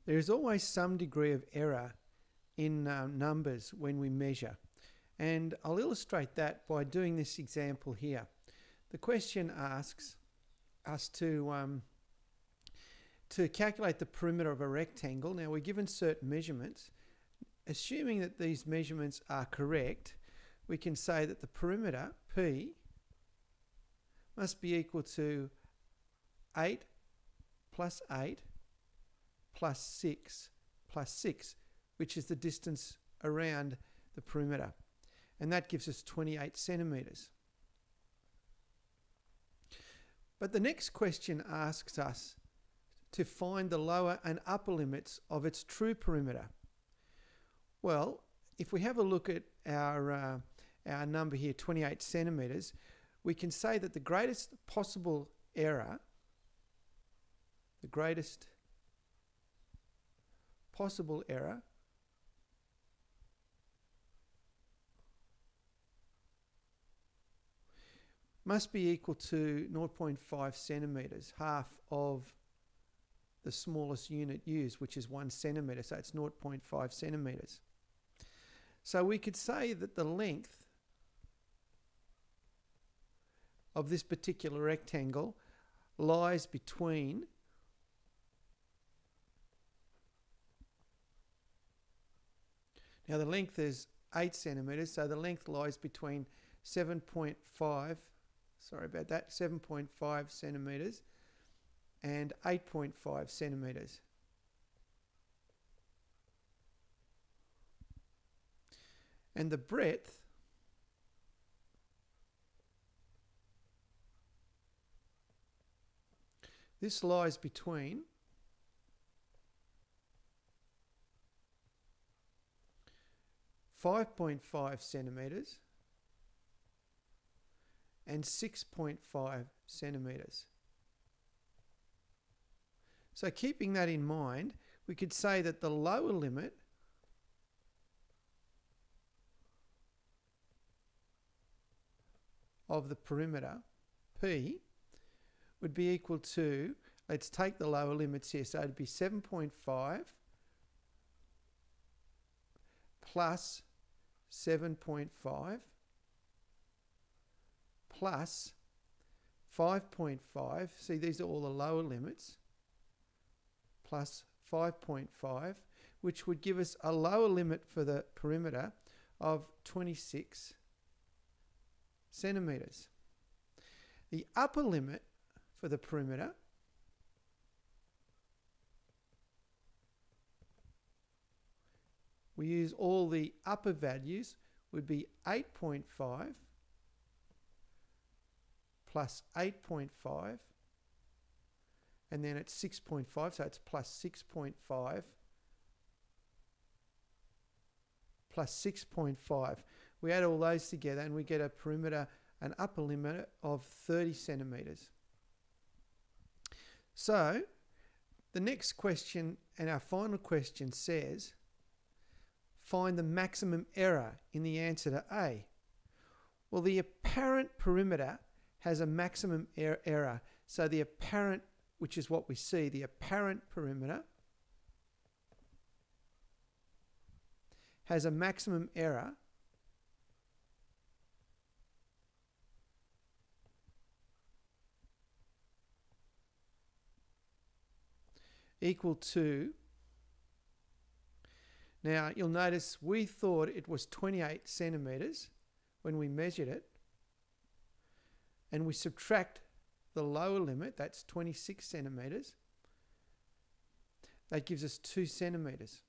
There is always some degree of error in numbers when we measure. And I'll illustrate that by doing this example here. The question asks us to calculate the perimeter of a rectangle. Now we're given certain measurements. Assuming that these measurements are correct, we can say that the perimeter, P, must be equal to 8 plus 8 plus 6 plus 6, which is the distance around the perimeter. And that gives us 28 centimetres. But the next question asks us to find the lower and upper limits of its true perimeter. Well, if we have a look at our number here, 28 centimetres, we can say that the greatest possible error, must be equal to 0.5 centimetres, half of the smallest unit used, which is 1 centimetre, so it's 0.5 centimetres. So we could say that the length of this particular rectangle lies between now the length is 8 centimetres, so the length lies between 7.5 centimetres and 8.5 centimetres. And the breadth this lies between 5.5 centimetres and 6.5 centimetres. So keeping that in mind, we could say that the lower limit of the perimeter, P, would be equal to, let's take the lower limits here, so it'd be 7.5 plus 7.5 plus 5.5, see these are all the lower limits, plus 5.5, which would give us a lower limit for the perimeter of 26 centimetres. The upper limit for the perimeter we use all the upper values would be 8.5 plus 8.5 and then it's 6.5, so it's plus 6.5 plus 6.5. We add all those together and we get a perimeter, an upper limit of 30 centimetres. So the next question and our final question says, find the maximum error in the answer to A. Well, the apparent perimeter has a maximum error. So the apparent, which is what we see, the apparent perimeter has a maximum error equal to, now you'll notice we thought it was 28 centimetres when we measured it, and we subtract the lower limit, that's 26 centimetres, that gives us 2 centimetres.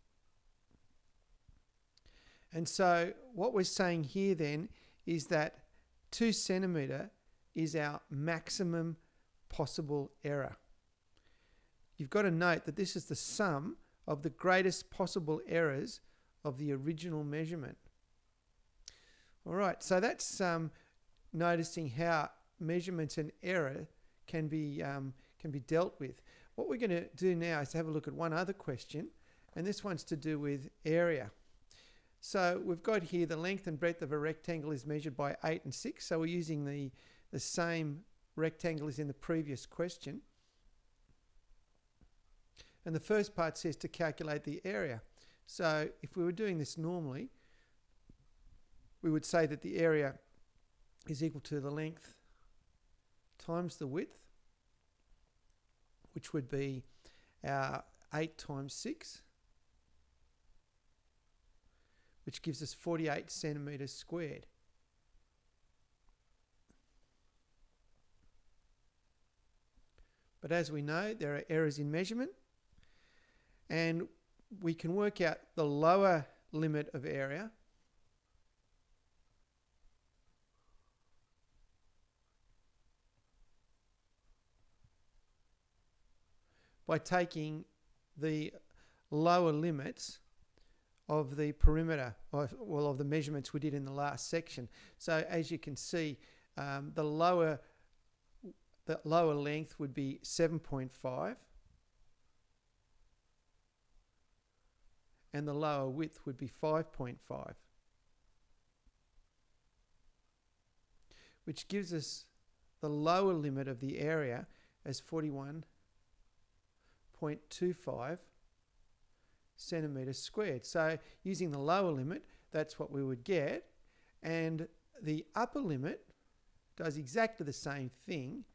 And so what we're saying here then is that 2 centimetre is our maximum possible error. You've got to note that this is the sum of the greatest possible errors of the original measurement. All right, so that's noticing how measurements and error can be dealt with. What we're going to do now is to have a look at one other question, and this one's to do with area. So we've got here the length and breadth of a rectangle is measured by 8 and 6, so we're using the same rectangle as in the previous question. And the first part says to calculate the area. So if we were doing this normally, we would say that the area is equal to the length times the width, which would be our 8 times 6, which gives us 48 centimetres squared. But as we know, there are errors in measurement, and we can work out the lower limit of area by taking the lower limits of the perimeter, of the measurements we did in the last section. So as you can see, the lower length would be 7.5, and the lower width would be 5.5, which gives us the lower limit of the area as 41.25 centimetres squared. So using the lower limit, that's what we would get, and the upper limit does exactly the same thing,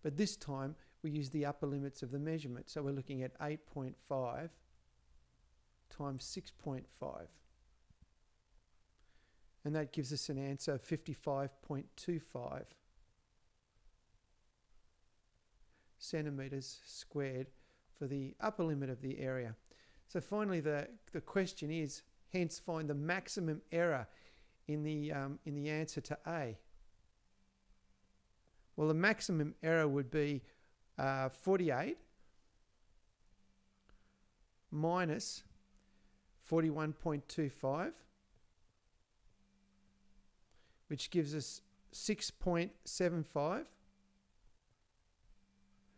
but this time we use the upper limits of the measurement. So we're looking at 8.5 times 6.5. And that gives us an answer of 55.25 centimetres squared for the upper limit of the area. So finally the question is, hence find the maximum error in the answer to A. Well, the maximum error would be 48 minus 41.25, which gives us 6.75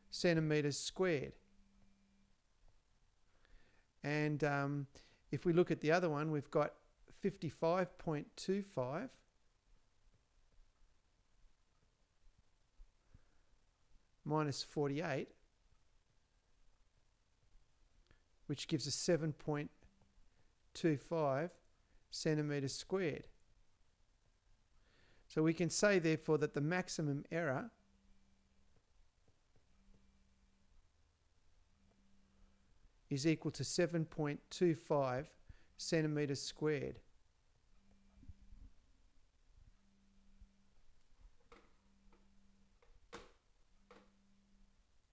centimetres squared. And if we look at the other one, we've got 55.25 minus 48, which gives us 7.25 centimetres squared. So we can say therefore that the maximum error is equal to 7.25 centimetres squared.